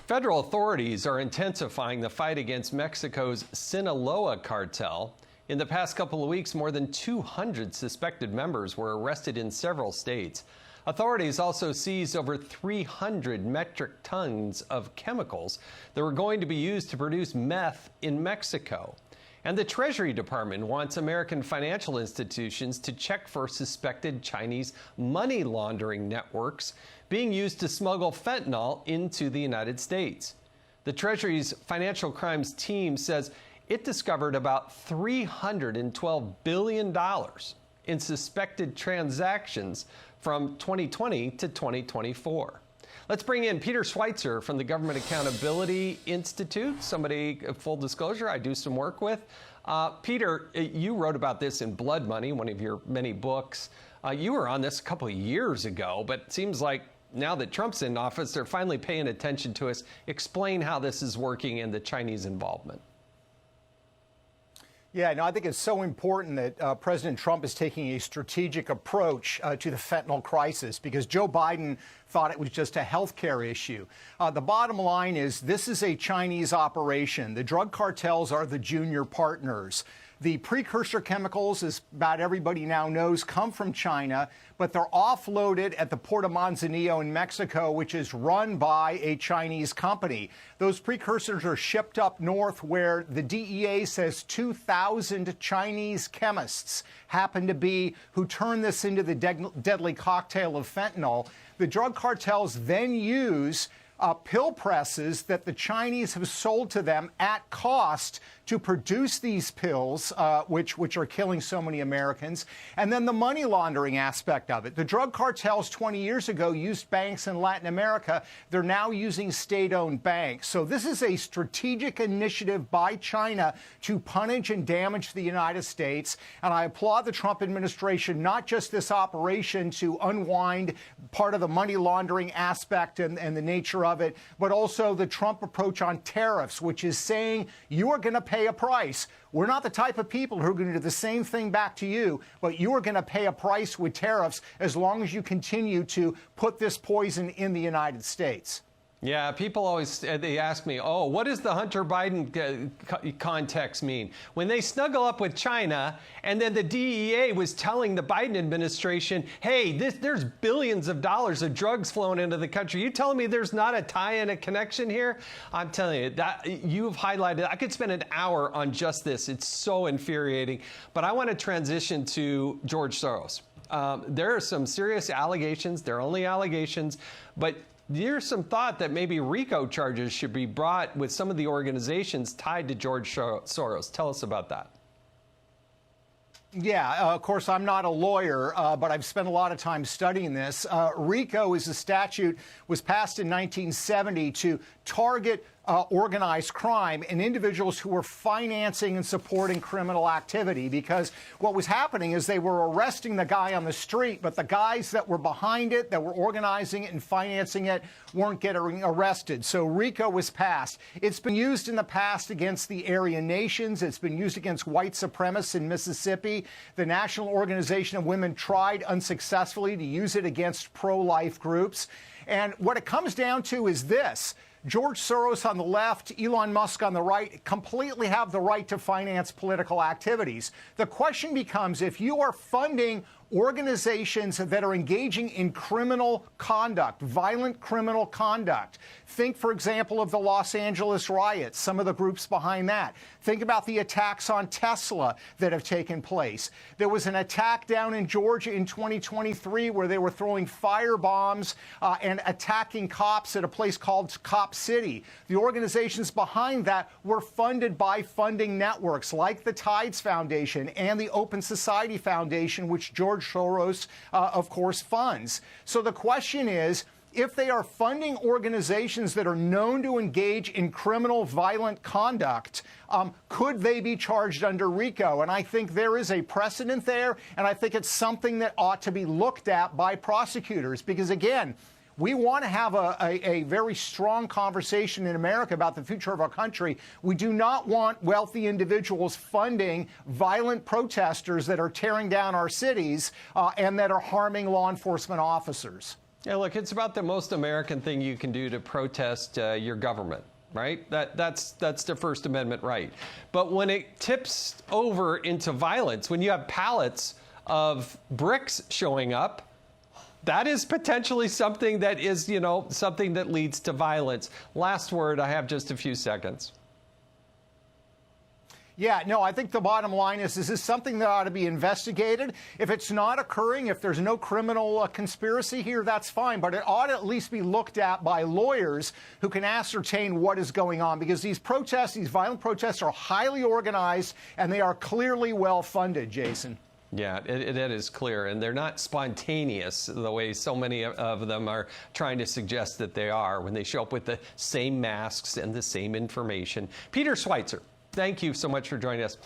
Federal authorities are intensifying the fight against Mexico's Sinaloa cartel. In the past couple of weeks, more than 200 suspected members were arrested in several states. Authorities also seized over 300 metric tons of chemicals that were going to be used to produce meth in Mexico. And the Treasury Department wants American financial institutions to check for suspected Chinese money laundering networks being used to smuggle fentanyl into the United States. The Treasury's financial crimes team says it discovered about $312 billion in suspected transactions from 2020 to 2024. Let's bring in Peter Schweizer from the Government Accountability Institute, somebody, full disclosure, I do some work with. Peter, you wrote about this in Blood Money, one of your many books. You were on this a couple of years ago, but it seems like now that Trump's in office, they're finally paying attention to us. Explain how this is working and the Chinese involvement. Yeah, no, I think it's so important that President Trump is taking a strategic approach to the fentanyl crisis, because Joe Biden thought it was just a health care issue. The bottom line is this is a Chinese operation. The drug cartels are the junior partners. The precursor chemicals, as about everybody now knows, come from China, but they're offloaded at the Port of Manzanillo in Mexico, which is run by a Chinese company. Those precursors are shipped up north, where the DEA says 2,000 Chinese chemists happen to be who turn this into the deadly cocktail of fentanyl. The drug cartels then use pill presses that the Chinese have sold to them at cost to produce these pills, which are killing so many Americans. And then the money laundering aspect of it. The drug cartels 20 years ago used banks in Latin America. They're now using state-owned banks. So this is a strategic initiative by China to punish and damage the United States. And I applaud the Trump administration, not just this operation to unwind part of the money laundering aspect and the nature of it, but also the Trump approach on tariffs, which is saying you are going to pay a price. We're not the type of people who are going to do the same thing back to you, but you are going to pay a price with tariffs as long as you continue to put this poison in the United States. Yeah, people always, they ask me, oh, what does the Hunter Biden context mean? When they snuggle up with China, and then the DEA was telling the Biden administration, hey, there's billions of dollars of drugs flowing into the country. You telling me there's not a tie-in, a connection here? I'm telling you, that you've highlighted, I could spend an hour on just this. It's so infuriating. But I want to transition to George Soros. There are some serious allegations. They're only allegations, but there's some thought that maybe RICO charges should be brought with some of the organizations tied to George Soros. Tell us about that. Yeah, of course, I'm not a lawyer, but I've spent a lot of time studying this. RICO is a statute, was passed in 1970 to target organized crime and individuals who were financing and supporting criminal activity, because what was happening is they were arresting the guy on the street, but the guys that were behind it, that were organizing it and financing it, weren't getting arrested. So RICO was passed. It's been used in the past against the Aryan nations. It's been used against white supremacists in Mississippi. The National Organization of Women tried unsuccessfully to use it against pro-life groups. And what it comes down to is this. George Soros on the left, Elon Musk on the right, completely have the right to finance political activities. The question becomes, if you are funding organizations that are engaging in criminal conduct, violent criminal conduct. Think, for example, of the Los Angeles riots, some of the groups behind that. Think about the attacks on Tesla that have taken place. There was an attack down in Georgia in 2023 where they were throwing fire bombs and attacking cops at a place called Cop City. The organizations behind that were funded by funding networks like the Tides Foundation and the Open Society Foundation, which George Soros, of course, funds. So the question is, if they are funding organizations that are known to engage in criminal, violent conduct, could they be charged under RICO? And I think there is a precedent there, and I think it's something that ought to be looked at by prosecutors, because, again, we want to have a very strong conversation in America about the future of our country. We do not want wealthy individuals funding violent protesters that are tearing down our cities and that are harming law enforcement officers. Yeah, look, it's about the most American thing you can do to protest your government, right? That's the First Amendment right. But when it tips over into violence, when you have pallets of bricks showing up, that is potentially something that is, something that leads to violence. Last word, I have just a few seconds. Yeah, no, I think the bottom line is this is something that ought to be investigated. If it's not occurring, if there's no criminal conspiracy here, that's fine. But it ought to at least be looked at by lawyers who can ascertain what is going on, because these protests, these violent protests, are highly organized and they are clearly well funded, Jason. Yeah, it is clear, and they're not spontaneous the way so many of them are trying to suggest that they are when they show up with the same masks and the same information. Peter Schweizer, thank you so much for joining us.